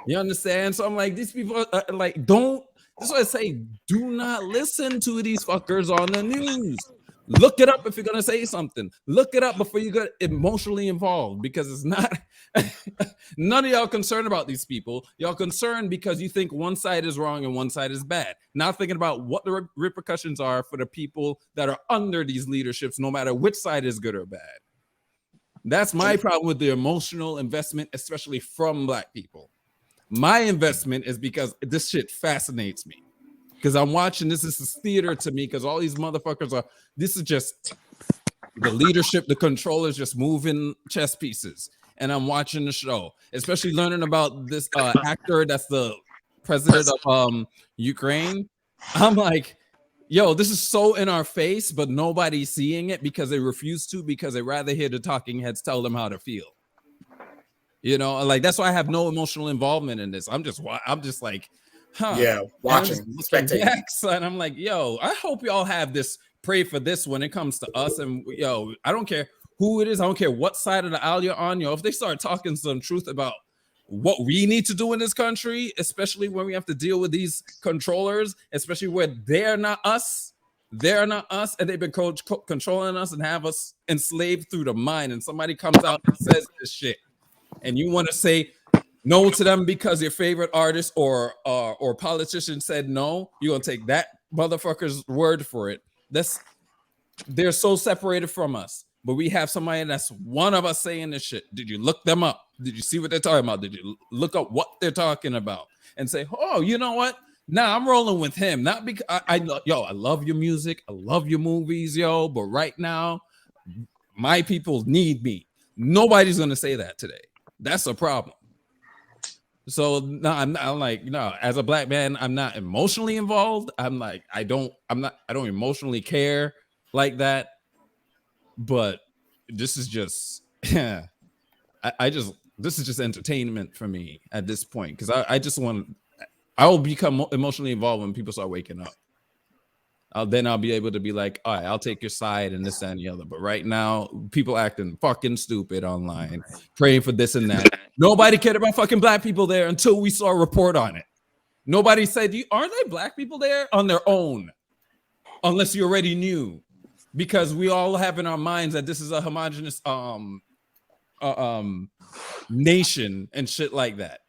You understand? So I'm like, these people like, don't. That's why I say, do not listen to these fuckers on the news. Look it up if you're gonna say something. Look it up before you get emotionally involved, because it's not. None of y'all concerned about these people. Y'all concerned because you think one side is wrong and one side is bad. Not thinking about what the repercussions are for the people that are under these leaderships, no matter which side is good or bad. That's my problem with the emotional investment, especially from black people. My investment is because this shit fascinates me. Because I'm watching this is theater to me, because all these motherfuckers are, this is just the leadership, the controllers just moving chess pieces. And I'm watching the show, especially learning about this actor that's the president of Ukraine. I'm like, yo, this is so in our face, but nobody's seeing it because they refuse to, because they rather hear the talking heads tell them how to feel. You know, like that's why I have no emotional involvement in this. I'm just like, huh? Yeah, watching, spectating. And I'm like, yo, I hope y'all have this. Pray for this when it comes to us. And yo, I don't care who it is. I don't care what side of the aisle you're on. Yo, if they start talking some truth about what we need to do in this country, especially when we have to deal with these controllers, especially where they're not us, and they've been controlling us and have us enslaved through the mind. And somebody comes out and says this shit, and you want to say no to them because your favorite artist or politician said no, you're gonna take that motherfucker's word for it. They're so separated from us. But we have somebody that's one of us saying this shit. Did you look them up? Did you see what they're talking about? Did you look up what they're talking about? And say, oh, you know what? Nah, I'm rolling with him. Not because I love your music. I love your movies, yo. But right now, my people need me. Nobody's going to say that today. That's a problem. So no, I'm like, no, as a black man, I'm not emotionally involved. I'm like, I don't emotionally care like that. But this is just, this is just entertainment for me at this point. Because I will become emotionally involved when people start waking up. Then I'll be able to be like, all right, I'll take your side and this, that, and the other. But right now, people acting fucking stupid online, praying for this and that. Nobody cared about fucking black people there until we saw a report on it. Nobody said, aren't there black people there on their own? Unless you already knew. Because we all have in our minds that this is a homogenous nation and shit like that,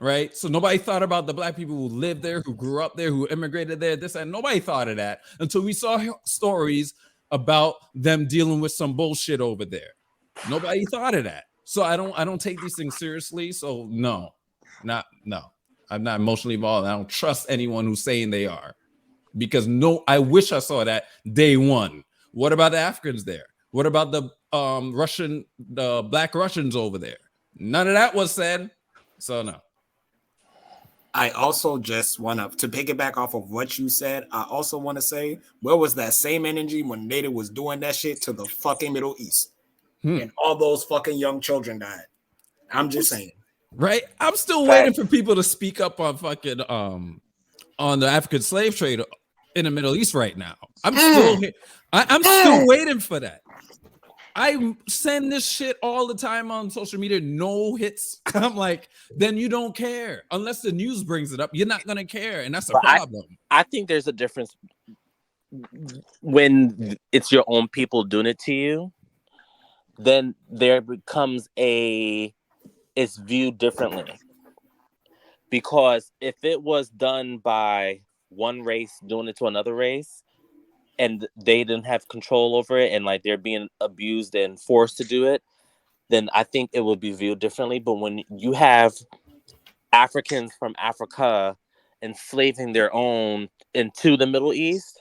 right? So nobody thought about the black people who lived there, who grew up there, who immigrated there, this and nobody thought of that until we saw stories about them dealing with some bullshit over there. Nobody thought of that. So I don't take these things seriously. So no, I'm not emotionally involved. I don't trust anyone who's saying they are, because I wish I saw that day one. What about the Africans there? What about the black Russians over there? None of that was said. So no. I also just want to piggyback off of what you said. I also want to say, where was that same energy when Native was doing that shit to the fucking Middle East? And all those fucking young children died. I'm just saying. Right? I'm still waiting for people to speak up on fucking on the African slave trade in the Middle East right now. I'm still waiting for that. I send this shit all the time on social media, no hits. I'm like, then you don't care. Unless the news brings it up, you're not gonna care. And that's a problem. I think there's a difference when it's your own people doing it to you, then there becomes it's viewed differently. Because if it was done by one race doing it to another race, and they didn't have control over it, and like they're being abused and forced to do it, then I think it would be viewed differently. But when you have Africans from Africa enslaving their own into the Middle East,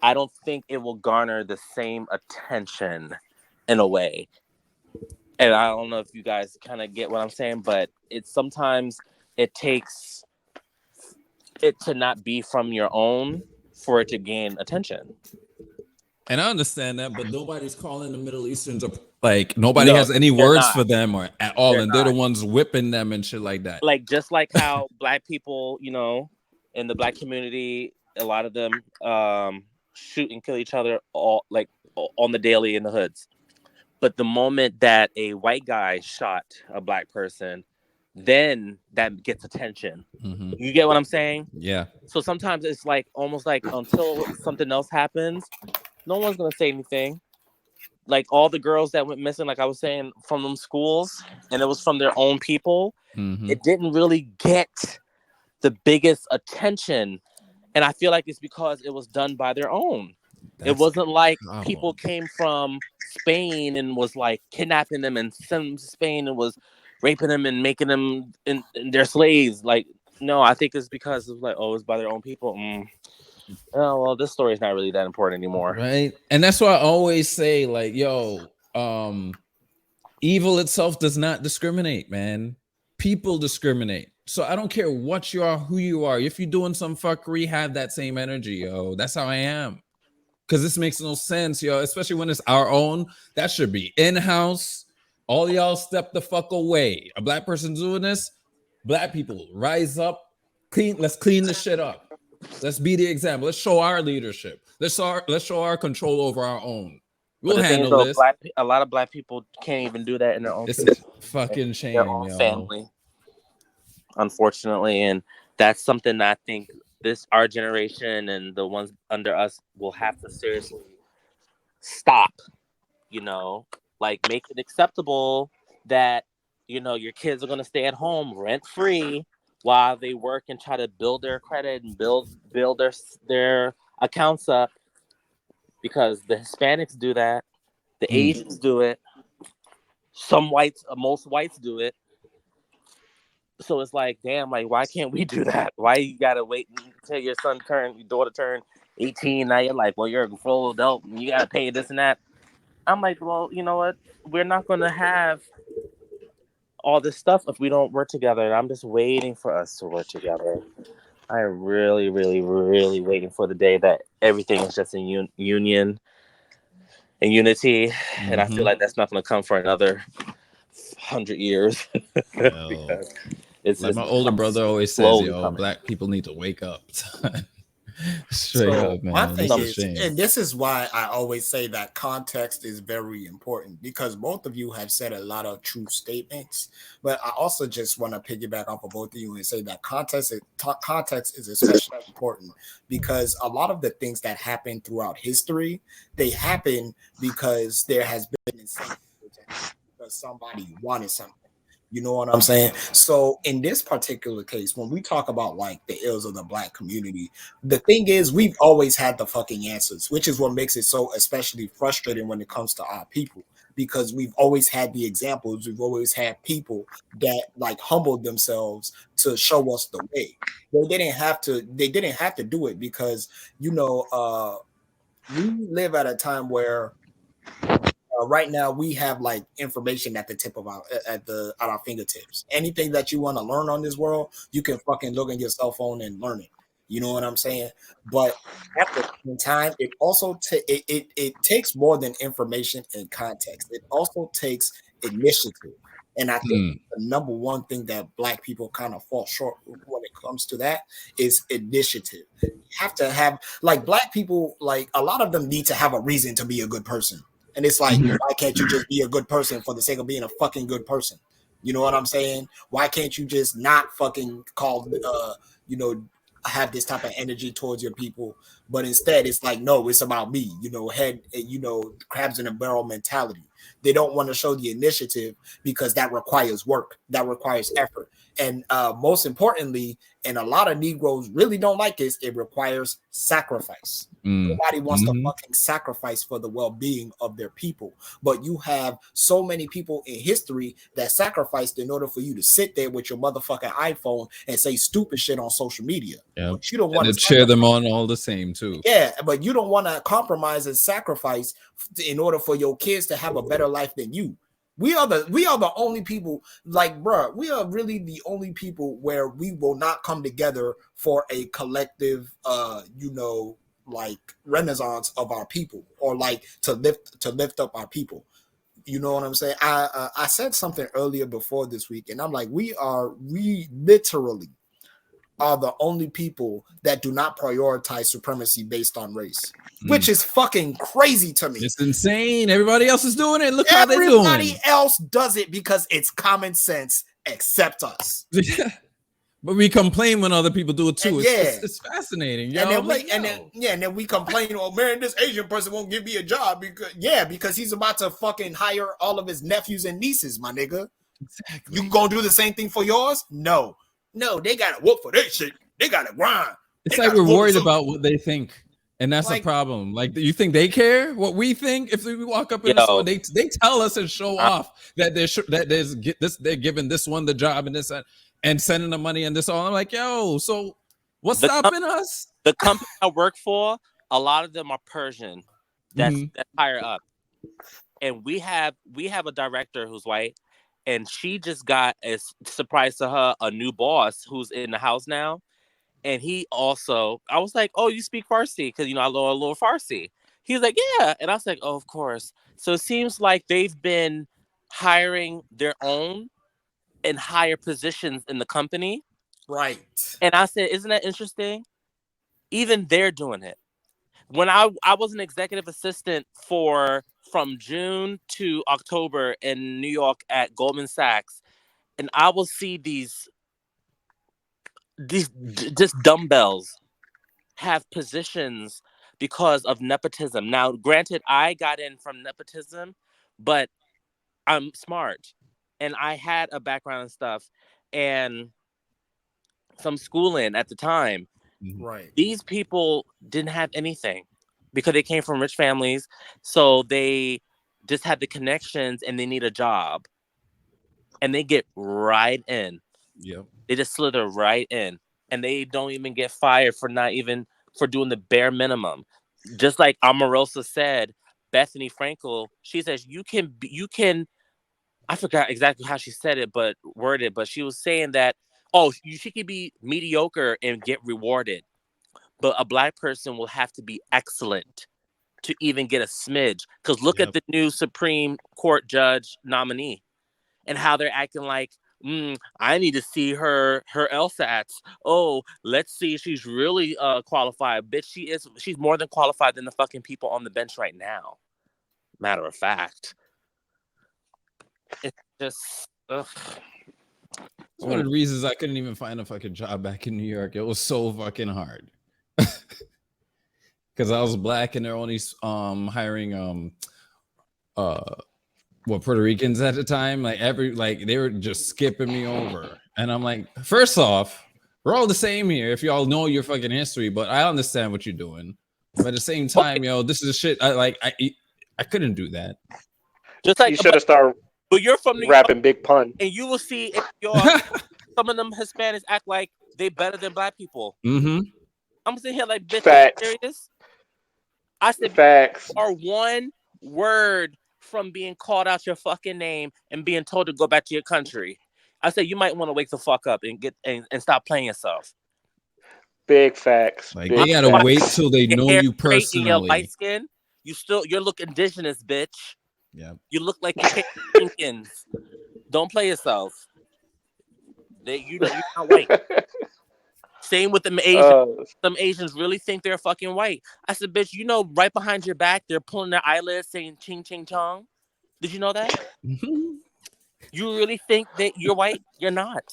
I don't think it will garner the same attention in a way. And I don't know if you guys kind of get what I'm saying, but it's sometimes it takes it to not be from your own for it to gain attention. And I understand that, but nobody's calling the Middle Easterns like nobody No, has any they're words not. for them or at all, They're and they're the not. ones whipping them and shit like that. Like just like how black people, in the black community, a lot of them shoot and kill each other all like on the daily in the hoods. But the moment that a white guy shot a black person, then that gets attention. Mm-hmm. You get what I'm saying? Yeah. So sometimes it's like almost like until something else happens, no one's gonna say anything. Like all the girls that went missing, like I was saying, from them schools, and it was from their own people. Mm-hmm. It didn't really get the biggest attention, and I feel like it's because it was done by their own. It wasn't like people came from Spain and was like kidnapping them and sending them to Spain and was raping them and making them in their slaves. Like, no, I think it's because of like, oh, it's by their own people. Oh, well, this story is not really that important anymore. Right. And that's why I always say, like, yo, evil itself does not discriminate, man. People discriminate. So I don't care what you are, who you are. If you're doing some fuckery, have that same energy, yo. That's how I am. Because this makes no sense, yo. Especially when it's our own. That should be in-house. All y'all step the fuck away. A black person doing this, black people rise up, let's clean the shit up. Let's be the example. Let's show our leadership. Let's show our control over our own. We'll handle this. A lot of black people can't even do that in their own. It's a fucking shame, their own family, unfortunately, and that's something that I think our generation and the ones under us will have to seriously stop. Like make it acceptable that your kids are going to stay at home rent free while they work and try to build their credit and build their accounts up, because the Hispanics do that, the Asians do it, most whites do it. So it's like, damn, like why can't we do that? Why you gotta wait until your daughter turn 18? Now you're like, well, you're a full adult, and you gotta pay this and that. I'm like, well, you know what? We're not gonna have all this stuff if we don't work together. And I'm just waiting for us to work together. I'm really, really, really waiting for the day that everything is just in union and unity. Mm-hmm. And I feel like that's not going to come for another 100 years. Because it's like my older brother always says, yo, black people need to wake up. Straight up, man. My thing is, and this is why I always say that context is very important, because both of you have said a lot of true statements, but I also just want to piggyback off of both of you and say that context is especially important, because a lot of the things that happen throughout history, they happen because there has been incentive, because somebody wanted something. You know what I'm saying? So in this particular case, when we talk about like the ills of the black community, the thing is we've always had the fucking answers, which is what makes it so especially frustrating when it comes to our people, because we've always had the examples. We've always had people that like humbled themselves to show us the way. They didn't have to do it because, we live at a time where right now we have like information at the tip of our fingertips. Anything that you want to learn on this world, you can fucking look on your cell phone and learn it. You know what I'm saying? But at the same time, it also it takes more than information and context. It also takes initiative. And I think the number one thing that black people kind of fall short when it comes to that is initiative. You have to have, like, black people, like a lot of them need to have a reason to be a good person. And it's like, why can't you just be a good person for the sake of being a fucking good person? You know what I'm saying? Why can't you just not fucking call, have this type of energy towards your people, but instead it's like, no, it's about me, crabs in a barrel mentality. They don't want to show the initiative because that requires work, that requires effort. And most importantly, and a lot of Negroes really don't like this, it requires sacrifice. Nobody wants to fucking sacrifice for the well-being of their people. But you have so many people in history that sacrificed in order for you to sit there with your motherfucking iPhone and say stupid shit on social media. Yeah. But you don't want to cheer them on all the same too. Yeah, but you don't want to compromise and sacrifice in order for your kids to have a better life than you. We are the only people, like, bruh, we are really the only people where we will not come together for a collective like renaissance of our people, or like to lift up our people. You know what I'm saying? I said something earlier before this week, and I'm like, we literally are the only people that do not prioritize supremacy based on race, which is fucking crazy to me. It's insane. Everybody else is doing it. Look how they're doing. Everybody else does it because it's common sense, except us. But we complain when other people do it too. And it's fascinating. Yo. And then we complain, oh man, this Asian person won't give me a job because he's about to fucking hire all of his nephews and nieces, my nigga. Exactly. You gonna do the same thing for yours? No, they gotta work for their shit. They gotta grind. It's like we're worried about what they think, and that's the problem. Like, you think they care what we think? If we walk up in the store, they tell us and show off that they're giving this one the job and this and sending the money and this all. I'm like, yo, so what's stopping us? The company I work for, a lot of them are Persian. That's higher up, and we have a director who's white. And she just got, a surprise to her, a new boss who's in the house now. And he also, I was like, oh, you speak Farsi? Because, I know a little Farsi. He's like, yeah. And I was like, oh, of course. So it seems like they've been hiring their own in higher positions in the company. Right. And I said, isn't that interesting? Even they're doing it. When I was an executive assistant from June to October in New York at Goldman Sachs, and I will see these just dumbbells have positions because of nepotism. Now, granted, I got in from nepotism, but I'm smart, and I had a background and stuff, and some schooling at the time. Right. These people didn't have anything because they came from rich families. So they just had the connections and they need a job. And they get right in. Yep. They just slither right in. And they don't even get fired for doing the bare minimum. Just like Omarosa said, Bethany Frankel, she says, you can, I forgot exactly how she said it, but she was saying that, she could be mediocre and get rewarded. But a black person will have to be excellent to even get a smidge. Because look at the new Supreme Court judge nominee and how they're acting like, I need to see her LSATs. Oh, let's see if she's really qualified. Bitch, she's more than qualified than the fucking people on the bench right now. Matter of fact. It's just, ugh. It's one of the reasons I couldn't even find a fucking job back in New York. It was so fucking hard. Because I was black and they're only hiring Puerto Ricans at the time. Like they were just skipping me over. And I'm like, first off, we're all the same here if y'all know your fucking history, but I understand what you're doing. But at the same time, this is shit I couldn't do that. Just like you should have started but you're from New rapping York, Big Pun. and you will see in New York, some of them Hispanics act like they better than black people. I'm sitting here like, bitch, are you serious? I said, facts. Are one word from being called out your fucking name and being told to go back to your country. I said, you might want to wake the fuck up and and stop playing yourself. Big facts. Like, they gotta wait till they know you personally. Your light skin, you look indigenous, bitch. Yeah. You look like you can't Jenkins. Don't play yourself. You're not white. Same with them Asians. Some Asians really think they're fucking white. I said, bitch, right behind your back, they're pulling their eyelids saying ching ching chong. Did you know that? You really think that you're white? You're not.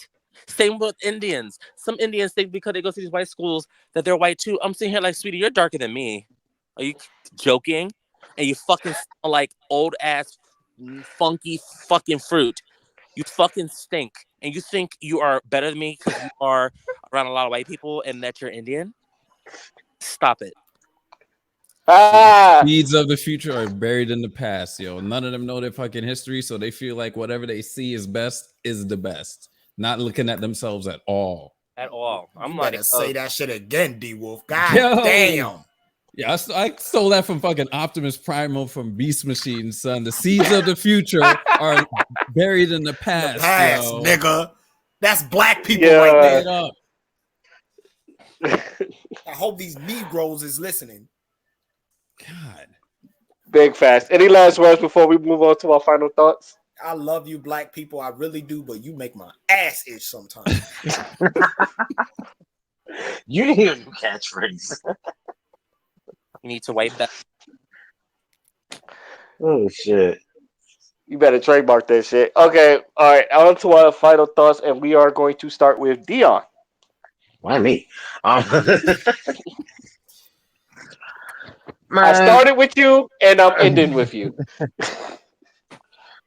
Same with Indians. Some Indians think because they go to these white schools that they're white too. I'm sitting here like, sweetie, you're darker than me. Are you joking? And you fucking smell like old ass funky fucking fruit. You fucking stink. And you think you are better than me because you are around a lot of white people and that you're Indian? Stop it. Ah, Seeds of the future are buried in the past, yo. None of them know their fucking history, so they feel like whatever they see is best is the best. Not looking at themselves at all. At all. You I'm better like, say that shit again, D Wolf. God Yo! damn. Yeah, I stole that from fucking Optimus Primal from Beast Machine, son. The seeds of the future are buried in the The past, past, yo. nigga. That's black people Yeah. right Straight there. up. I hope these Negroes is listening. God. big fast. Any last words before we move on to our final thoughts? I love you, black people. I really do, but you make my ass itch sometimes. You need a new catchphrase. you need to wipe that. Oh shit. You better trademark that shit. Okay, all right. On to our final thoughts, and we are going to start with Dion. Why me? I Man, started with you, and I'm ending with you.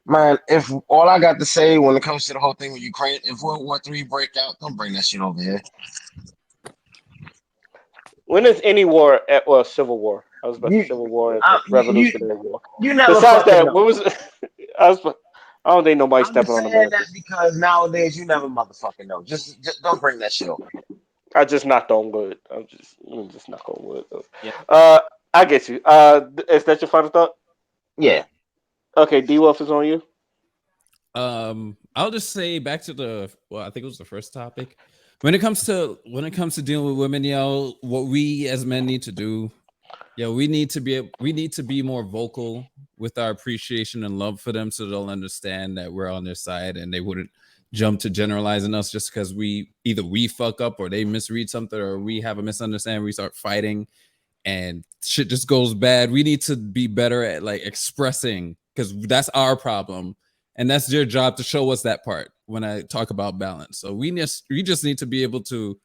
man, if all I got to say when it comes to the whole thing with Ukraine, if World War III break out, don't bring that shit over here. When is any war at Civil War? I was about to You, Civil War and you, Revolutionary War. you never Besides fucking that, know. what was? I was. I don't think nobody I'm just stepping on saying America. that because nowadays you never motherfucking know. Just don't bring that shit over here. I just knocked on wood. I'm just knock on wood. Though. Yeah. I get you. Is that your final thought? Yeah. Okay, D Wolf is on you. I'll just say back to I think it was the first topic. When it comes to dealing with women, yo, what we as men need to do, yo, we need to be more vocal with our appreciation and love for them, so they'll understand that we're on their side and they wouldn't jump to generalizing us just because we fuck up or they misread something or we have a misunderstanding. We start fighting and shit just goes bad. We need to be better at like expressing, because that's our problem. And that's their job to show us that part when I talk about balance. So we just need to be able to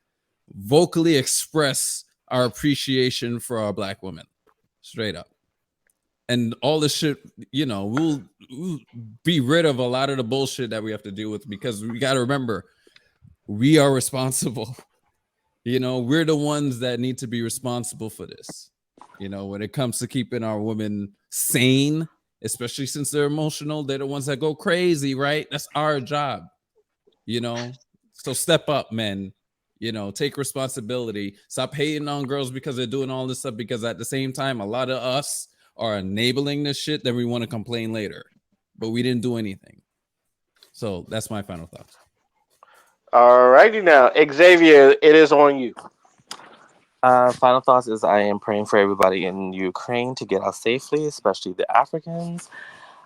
vocally express our appreciation for our black women, straight up. And all this shit, we'll be rid of a lot of the bullshit that we have to deal with, because we got to remember, we are responsible. We're the ones that need to be responsible for this. When it comes to keeping our women sane, especially since they're emotional, they're the ones that go crazy, right? That's our job, So step up, men. Take responsibility. Stop hating on girls because they're doing all this stuff, because at the same time, a lot of us are enabling this shit that we want to complain later, but we didn't do anything. So that's my final thoughts. All righty now, Xavier, it is on you. Final thoughts is I am praying for everybody in Ukraine to get out safely, especially the Africans.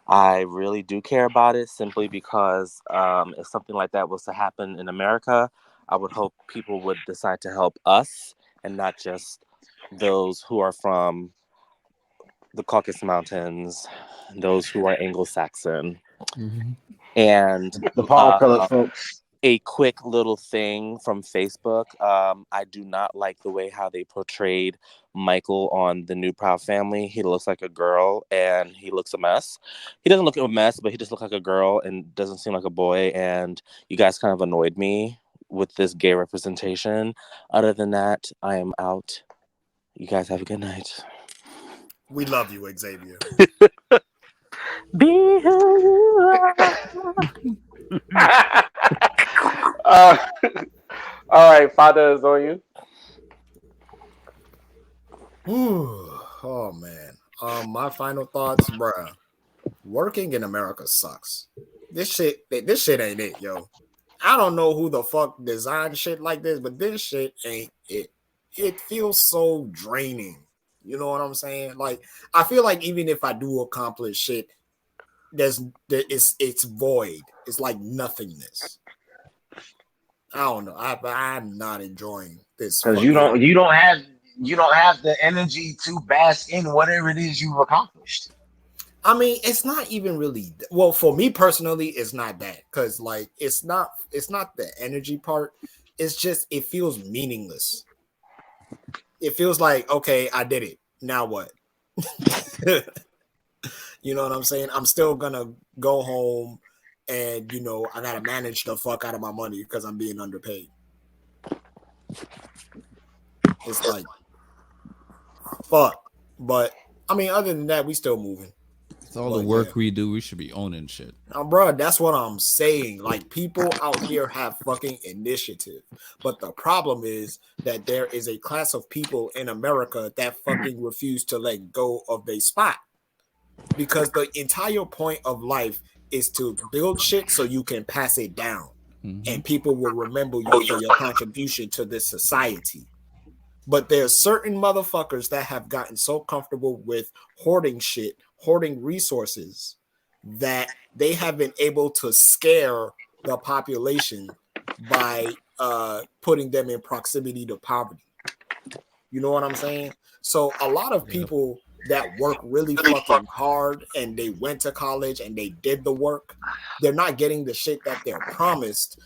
I really do care about it simply because if something like that was to happen in America, I would hope people would decide to help us and not just those who are from the Caucasus Mountains, those who are Anglo-Saxon. Mm-hmm. And The palm color folks. a quick little thing from Facebook. I do not like the way how they portrayed Michael on the new Proud Family. He looks like a girl and he looks a mess. He doesn't look a mess, but he just looks like a girl and doesn't seem like a boy. And you guys kind of annoyed me with this gay representation. Other than that, I am out. You guys have a good night. We love you, Xavier. Be who you are. uh, all right, Father is on you. Oh man. My final thoughts, bruh. Working in America sucks. This shit ain't it, yo. I don't know who the fuck designed shit like this, but this shit ain't it. It feels so draining. You know what I'm saying? Like, I feel like even if I do accomplish shit, it's void. It's like nothingness. I don't know. I'm not enjoying this Because you don't have the energy to bask in whatever it is you've accomplished. I mean, it's not even really well for me personally. It's not that because like it's not the energy part. It's just it feels meaningless. It feels like okay, I did it. Now what? You know what I'm saying? I'm still gonna go home and I gotta manage the fuck out of my money because I'm being underpaid. It's like fuck. But I mean, other than that, we still moving. It's all But, the work yeah. we do. We should be owning shit. Bro, that's what I'm saying. Like people out here have fucking initiative, but the problem is that there is a class of people in America that fucking refuse to let go of their spot because the entire point of life is to build shit so you can pass it down, and people will remember you for your contribution to this society. But there's certain motherfuckers that have gotten so comfortable with hoarding shit, hoarding resources, that they have been able to scare the population by putting them in proximity to poverty. You know what I'm saying? So a lot of people that work really fucking hard and they went to college and they did the work, they're not getting the shit that they're promised